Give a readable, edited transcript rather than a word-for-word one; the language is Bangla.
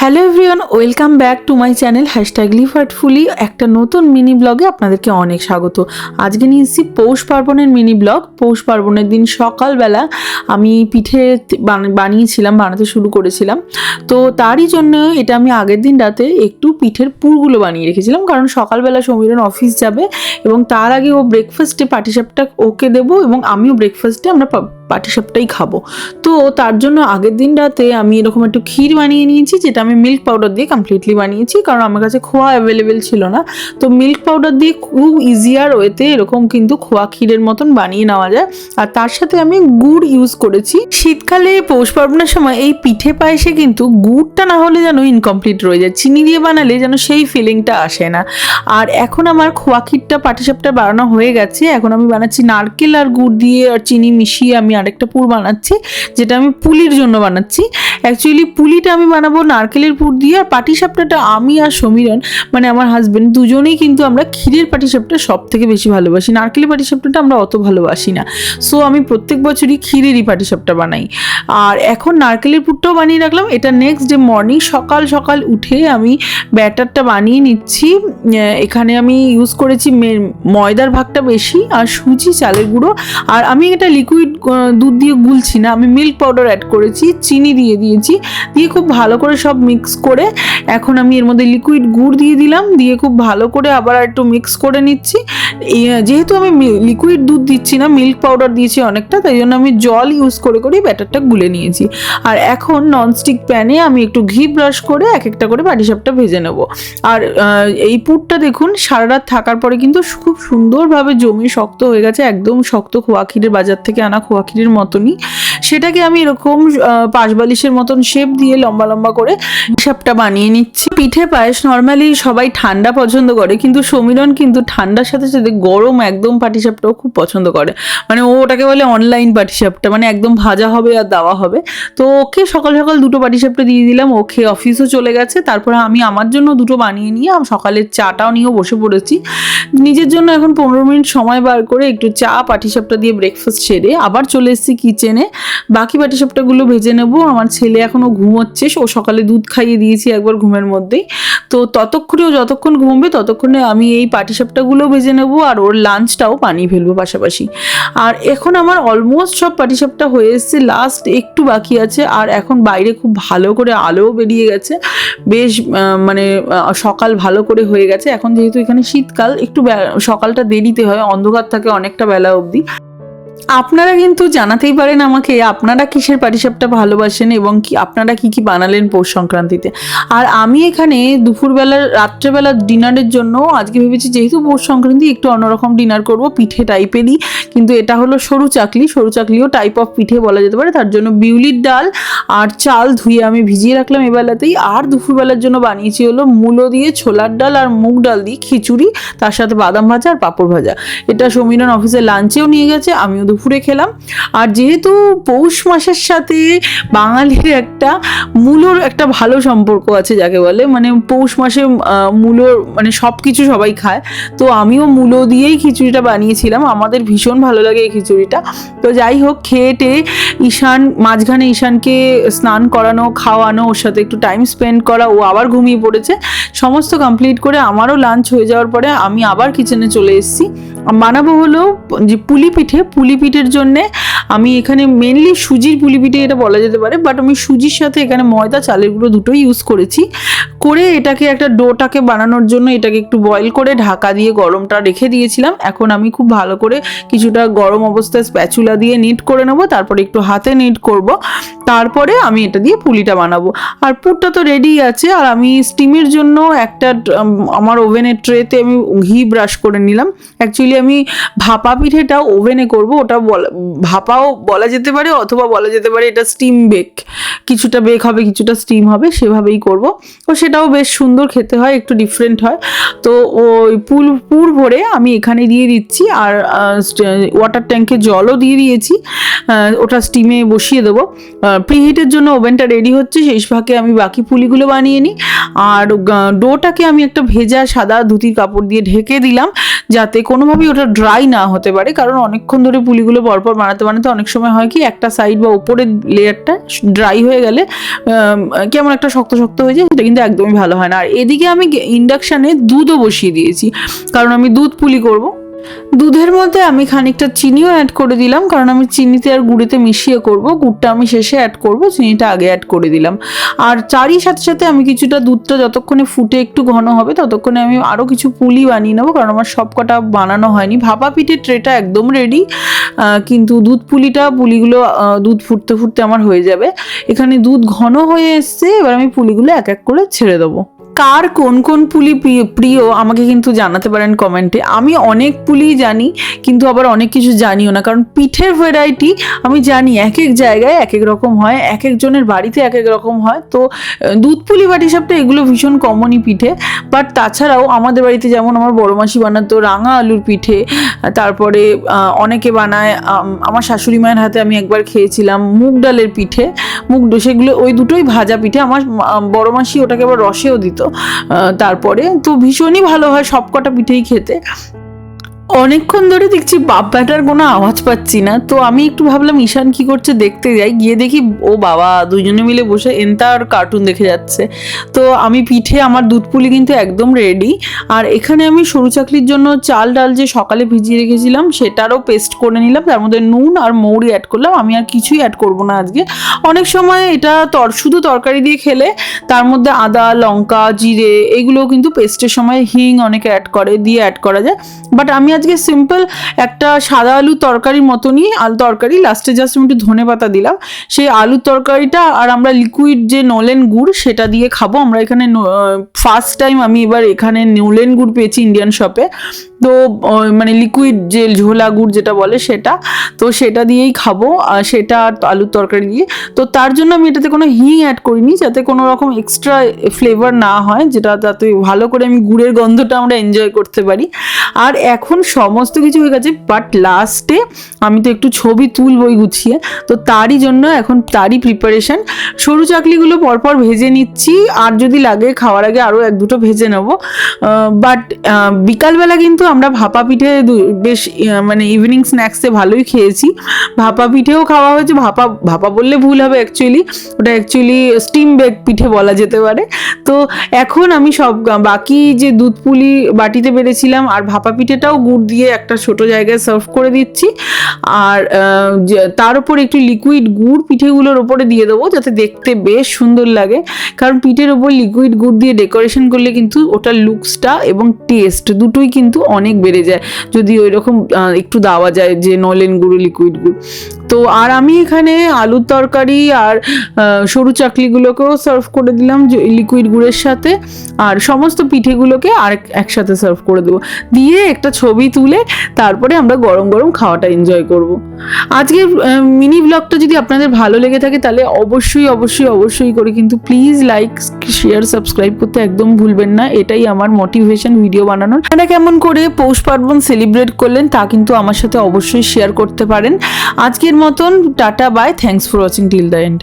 Hello everyone, welcome back to my channel #live heartfully. একটা নতুন মিনি ব্লগে আপনাদেরকে অনেক স্বাগত। আজকে নিয়ে এসেছি পৌষ পার্বণের মিনি ব্লগ। পৌষ পার্বণের দিন সকালবেলা আমি পিঠে বানাতে শুরু করেছিলাম। তো তারই জন্য এটা আমি আগের দিন রাতে একটু পিঠের পুরগুলো বানিয়ে রেখেছিলাম, কারণ সকালবেলা সমীরণ অফিস যাবে এবং তার আগে ও ব্রেকফাস্টে পাটিসাপটা ওকে দেবো এবং আমিও ব্রেকফাস্টে আমরা পাটিসাপটাই খাবো। তো তার জন্য আগের দিন রাতে আমি এরকম একটু ক্ষীর বানিয়ে নিয়েছি, যেটা আমি মিল্ক পাউডার দিয়ে কমপ্লিটলি বানিয়েছি, কারণ আমার কাছে খোয়া অ্যাভেলেবেল ছিল না। তো মিল্ক পাউডার দিয়ে খুব ইজিয়ার ওয়েতে এরকম কিন্তু খোয়া ক্ষীরের মতন বানিয়ে নেওয়া যায়। আর তার সাথে আমি গুড় ইউজ করেছি। শীতকালে পৌষ পার্বণের সময় এই পিঠে পায়েসে কিন্তু গুড়টা না হলে যেন ইনকমপ্লিট রয়ে যায়, চিনি দিয়ে বানালে যেন সেই ফিলিংটা আসে না। আর এখন আমার খোয়া ক্ষীরটা পাটিসাপটা বানানো হয়ে গেছে। এখন আমি বানাচ্ছি নারকেল আর গুড় দিয়ে আর চিনি মিশিয়ে আমি আরেকটা পুর বানাচ্ছি, যেটা আমি পুলির জন্য বানাচ্ছি। অ্যাকচুয়ালি পুলিটা আমি বানাবো নারকেলের পুর দিয়ে, আর পাটিসাপটাটা আমি আর সমীরণ মানে আমার হাজব্যান্ড দুজনেই কিন্তু আমরা ক্ষীরের পাটিসাপটা সব থেকে বেশি ভালোবাসি, নারকেলের পাটিসাপটাটা আমরা অত ভালোবাসি না। সো আমি প্রত্যেক বছরই ক্ষীরেরই পাটিসাপটা বানাই। আর এখন নারকেলের পুরটাও বানিয়ে রাখলাম। এটা নেক্সট ডে মর্নিং সকাল সকাল উঠে আমি ব্যাটারটা বানিয়ে নিচ্ছি। এখানে আমি ইউজ করেছি ময়দার ভাগটা বেশি আর সুজি, চালের গুঁড়ো। আর আমি এটা লিকুইড দুধ দিয়ে গুলছি না, আমি মিল্ক পাউডার অ্যাড করেছি, চিনি দিয়ে দিয়েছি, দিয়ে খুব ভালো করে সব মিক্স করে এখন আমি এর মধ্যে লিকুইড গুড় দিয়ে দিলাম, দিয়ে খুব ভালো করে আবার একটু মিক্স করে নিচ্ছি। যেহেতু আমি লিকুইড দুধ দিচ্ছি না, মিল্ক পাউডার দিয়েছি অনেকটা, তাই জন্য আমি জল ইউজ করে করে ব্যাটারটা গুলে নিয়েছি। আর এখন ননস্টিক প্যানে আমি একটু ঘি ব্রাশ করে এক একটা করে পাটিসাপটা ভেজে নেব। আর এই পুরটা দেখুন সারা রাত থাকার পরে কিন্তু খুব সুন্দরভাবে জমে শক্ত হয়ে গেছে, একদম শক্ত খোয়া ক্ষীরের বাজার থেকে আনা খোয়া ক্ষীরের মতনই। সেটাকে আমি এরকম পাশবালিশের মতন শেপ দিয়ে লম্বা লম্বা করে পাটিসাপটা বানিয়ে নিচ্ছি। পিঠে পায়েস নর্মালি সবাই ঠান্ডা পছন্দ করে, কিন্তু সমীরণ কিন্তু ঠান্ডার সাথে সাথে গরম একদম পাটিসাপটাও খুব পছন্দ করে। মানে ও ওটাকে বলে অনলাইন পাটিসাপটা, মানে একদম ভাজা হবে আর দেওয়া হবে। তো ওকে সকাল সকাল দুটো পাটিসাপটা দিয়ে দিলাম, ওকে অফিসও চলে গেছে। তারপরে আমি আমার জন্য দুটো বানিয়ে নিয়ে সকালের চাটাও নিয়েও বসে পড়েছি। নিজের জন্য এখন 15 মিনিট সময় বার করে একটু চা পাটিসাপটা দিয়ে ব্রেকফাস্ট সেরে আবার চলে এসেছি কিচেনে। বাকি পাটিসাপটাগুলো ভেজে নেব। আমার ছেলে এখনও ঘুমোচ্ছে, ও সকালে দুধ খাইয়ে দিয়েছি একবার ঘুমের মধ্যেই। তো ততক্ষণেও যতক্ষণ ঘুমবে ততক্ষণে আমি এই পাটিসাপটাগুলো ভেজে নেব আর ওর লাঞ্চটাও বানিয়ে ফেলবো পাশাপাশি। আর এখন আমার অলমোস্ট সব পাটিসাপটা হয়ে এসছে, লাস্ট একটু বাকি আছে। আর এখন বাইরে খুব ভালো করে আলোও বেরিয়ে গেছে, বেশ মানে সকাল ভালো করে হয়ে গেছে। এখন যেহেতু এখানে শীতকাল, একটু সকালটা দেরিতে হয়, অন্ধকার থাকে অনেকটা বেলা অবধি। আপনারা কিন্তু জানাতেই পারেন আমাকে আপনারা কিসের পাটিসাপটা ভালোবাসেন এবং কি আপনারা কি কি বানালেন পৌষ সংক্রান্তিতে। আর আমি এখানে রাত্রেবেলা ডিনারের জন্য আজকে ভেবেছি, যেহেতু পৌষ সংক্রান্তি একটু অন্যরকম ডিনার করব, পিঠে টাইপেরই, কিন্তু এটা হলো সরু চাকলিও টাইপ অফ পিঠে বলা যেতে পারে। তার জন্য বিউলির ডাল আর চাল ধুয়ে আমি ভিজিয়ে রাখলাম এবেলাতেই। আর দুপুরবেলার জন্য বানিয়েছি হলো মূলো দিয়ে ছোলার ডাল আর মুগ ডাল দিয়ে খিচুড়ি, তার সাথে বাদাম ভাজা আর পাঁপড় ভাজা। এটা সমীরণ অফিসে লাঞ্চেও নিয়ে গেছে, আমিও দুপুরে খেলাম। আর যেহেতু পৌষ মাসের সাথে বাঙালির একটা মূলোর একটা ভালো সম্পর্ক আছে, যাকে বলে মানে পৌষ মাসে মূলোর মানে সব কিছু সবাই খায়, তো আমিও মূলো দিয়েই খিচুড়িটা বানিয়েছিলাম। আমাদের ভীষণ ভালো লাগে এই খিচুড়িটা। তো যাই হোক, খেয়ে টেয়ে মাঝখানে ঈশানকে স্নান করানো, খাওয়ানো, ওর সাথে একটু টাইম স্পেন্ড করা, ও আবার ঘুমিয়ে পড়েছে। সমস্ত কমপ্লিট করে আমারও লাঞ্চ হয়ে যাওয়ার পরে আমি আবার কিচেনে চলে এসেছি। বানাবো হলো যে পুলি পিঠের জন্যে আমি এখানে মেনলি সুজির পুলি পিঠে এটা বলা যেতে পারে, বাট আমি সুজির সাথে এখানে ময়দা, চালের গুঁড়ো দুটোই ইউজ করেছি। করে এটাকে একটা ডোটাকে বানানোর জন্য এটাকে একটু বয়েল করে ঢাকা দিয়ে গরমটা রেখে দিয়েছিলাম। এখন আমি খুব ভালো করে কিছুটা গরম অবস্থায় স্প্যাচুলা দিয়ে নিট করে নেবো, তারপরে একটু হাতে নিট করব, তারপরে আমি এটা দিয়ে পুলিটা বানাবো। আর পুরটা তো রেডি আছে। আর আমি স্টিমের জন্য একটা আমার ওভেনের ট্রেতে আমি ঘি ব্রাশ করে নিলাম। অ্যাকচুয়ালি আমি ভাপা পিঠেটা ওভেনে করব, ওটা ভাপাও বলা যেতে পারে, অথবা বলা যেতে পারে এটা স্টিম বেক, কিছুটা বেক হবে কিছুটা স্টিম হবে, সেভাবেই করব। তো সেটাও বেশ সুন্দর খেতে হয়, একটু ডিফারেন্ট হয়। তো ওই পুর ভরে আমি এখানে দিয়ে দিচ্ছি। আর ওয়াটার ট্যাঙ্কে জলও দিয়ে দিয়েছি, ওটা স্টিমে বসিয়ে দেবো। প্রিহিটের জন্য ওভেনটা রেডি হচ্ছে, সেই ফাঁকে আমি বাকি পুলিগুলো বানিয়ে নিই। আর ডোটাকে আমি একটা ভেজা সাদা ধুতির কাপড় দিয়ে ঢেকে দিলাম, যাতে কোনোভাবেই ওটা ড্রাই না হতে পারে, কারণ অনেকক্ষণ ধরে পুলিগুলো পরপর বানাতে বানাতে অনেক সময় হয় কি একটা সাইড বা উপরের লেয়ারটা ড্রাই হয়ে গেলে কেমন একটা শক্ত শক্ত হয়ে যায়, সেটা কিন্তু একদমই ভালো হয় না। আর এদিকে আমি ইন্ডাকশানে দুধও বসিয়ে দিয়েছি, কারণ আমি দুধ পুলি করব। দুধের মধ্যে আমি খানিকটা চিনিও অ্যাড করে দিলাম, কারণ আমি চিনিতে আর গুড়েতে মিশিয়ে করব, গুড়টা আমি শেষে অ্যাড করব, চিনিটা আগে অ্যাড করে দিলাম। আর চারই সাথে সাথে আমি কিছুটা দুধটা যতক্ষণে ফুটে একটু ঘন হবে ততক্ষণে আমি আরও কিছু পুলি বানিয়ে নেবো, কারণ আমার সব কটা বানানো হয়নি। ভাপা পিঠের ট্রেটা একদম রেডি, কিন্তু দুধ পুলিগুলো দুধ ফুটতে ফুটতে আমার হয়ে যাবে। এখানে দুধ ঘন হয়ে এসছে, এবার আমি পুলিগুলো এক এক করে ছেড়ে দেবো। কার কোন কোন পুলি প্রিয় আমাকে কিন্তু জানাতে পারেন কমেন্টে। আমি অনেক পুলি জানি, কিন্তু আবার অনেক কিছু জানিও না, কারণ পিঠের ভ্যারাইটি আমি জানি এক এক জায়গায় এক এক রকম হয়, এক একজনের বাড়িতে এক এক রকম হয়। তো দুধ পুলি বাটিসাপটা এগুলো ভীষণ কমনই পিঠে, বাট তাছাড়াও আমাদের বাড়িতে যেমন আমার বড় মাসি বানাতো রাঙা আলুর পিঠে, তারপরে অনেকে বানায়, আমার শাশুড়ি মায়ের হাতে আমি একবার খেয়েছিলাম মুগ ডালের পিঠে, সেগুলো ওই দুটোই ভাজা পিঠে। আমার বড় মাসি ওটাকে আবার রসেও দিত। তারপরে তো ভীষণই ভালো হয় সব কটা পিঠেই খেতে। অনেকক্ষণ ধরে দেখছি বাপ ব্যাটার কোনো আওয়াজ পাচ্ছি না, তো আমি একটু ভাবলাম ঈশান কি করছে দেখতে যাই। গিয়ে দেখি ও বাবা দুজনে মিলে বসে এন্তার কার্টুন দেখে যাচ্ছে। তো আমি পিঠে আমার দুধ পুলি কিন্তু একদম রেডি। আর এখানে আমি সরু চাকলির জন্য চাল ডাল যে সকালে ভিজিয়ে রেখেছিলাম সেটারও পেস্ট করে নিলাম, তার মধ্যে নুন আর মৌরি অ্যাড করলাম। আমি আর কিছুই অ্যাড করবো না আজকে। অনেক সময় এটা শুধু তরকারি দিয়ে খেলে তার মধ্যে আদা লঙ্কা জিরে এগুলোও কিন্তু পেস্টের সময় হিং অনেকে অ্যাড করে, দিয়ে অ্যাড করা যায়। বাট আমি আজকে সিম্পল একটা সাদা আলু তরকারির মতনই আলু তরকারি, লাস্টে জাস্ট একটু ধনে পাতা দিলাম। সেই আলুর তরকারিটা আর আমরা লিকুইড যে নলেন গুড় সেটা দিয়ে খাবো। আমরা এখানে ফার্স্ট টাইম আমি এবার এখানে নলেন গুড় পেয়েছি ইন্ডিয়ান শপে, তো মানে লিকুইড যে ঝোলা গুড় যেটা বলে সেটা, তো সেটা দিয়েই খাবো, সেটা আর আলুর তরকারি দিয়ে। তো তার জন্য আমি এটাতে কোনো হিং অ্যাড করিনি, যাতে কোনো রকম এক্সট্রা ফ্লেভার না হয়, যেটা যাতে ভালো করে আমি গুড়ের গন্ধটা আমরা এনজয় করতে পারি। আর এখন সমস্ত কিছু হয়ে গেছে, বাট লাস্টে আমি তো একটু ছবি তুলবই গুছিয়ে, তো তারই জন্য এখন তারই প্রিপারেশন। সরু চাকলিগুলো পরপর ভেজে নিচ্ছি, আর যদি লাগে খাওয়ার আগে আরও এক দুটো ভেজে নেবো। বাট বিকালবেলা কিন্তু আমরা ভাপা পিঠে বেশ মানে ইভিনিং স্ন্যাক্সে ভালোই খেয়েছি। ভাপা পিঠেও খাওয়া হয়েছে, ভাপা বললে ভুল হবে, ওটা অ্যাকচুয়ালি স্টিম বেক পিঠে বলা যেতে পারে। তো এখন আমি সব বাকি যে দুধ পুলি বাটিতে বেড়েছিলাম আর ভাপা পিঠেটাও গুড় দিয়ে একটা ছোট জায়গায় সার্ভ করে দিচ্ছি। আর তার উপর একটু লিকুইড গুড় পিঠেগুলোর ওপরে দিয়ে দেবো, যাতে দেখতে বেশ সুন্দর লাগে। কারণ পিঠের ওপর লিকুইড গুড় দিয়ে ডেকোরেশন করলে কিন্তু ওটার লুকসটা এবং টেস্ট দুটোই কিন্তু অনেক বেড়ে যায়, যদি ওই রকম একটু দেওয়া যায় যে নলেন গুঁড়ো লিকুইড গুড়। তো আর আমি এখানে আলুর তরকারি আর সরু চাকলিগুলোকেও সার্ভ করে দিলাম লিকুইড গুড়ের সাথে, আর সমস্ত পিঠেগুলোকে আর একসাথে সার্ভ করে দেবো, দিয়ে একটা ছবি তুলে তারপরে আমরা গরম গরম খাওয়াটা এনজয় করব। আজকের মিনি ব্লগটা যদি আপনাদের ভালো লেগে থাকে তাহলে অবশ্যই অবশ্যই অবশ্যই করে কিন্তু প্লিজ লাইক শেয়ার সাবস্ক্রাইব করতে একদম ভুলবেন না, এটাই আমার মোটিভেশন ভিডিও বানানোর। আপনারা কেমন করে পৌষ পার্বণ সেলিব্রেট করলেন তা কিন্তু আমার সাথে অবশ্যই শেয়ার করতে পারেন। আজকের মতন tata bye, thanks for watching till the end.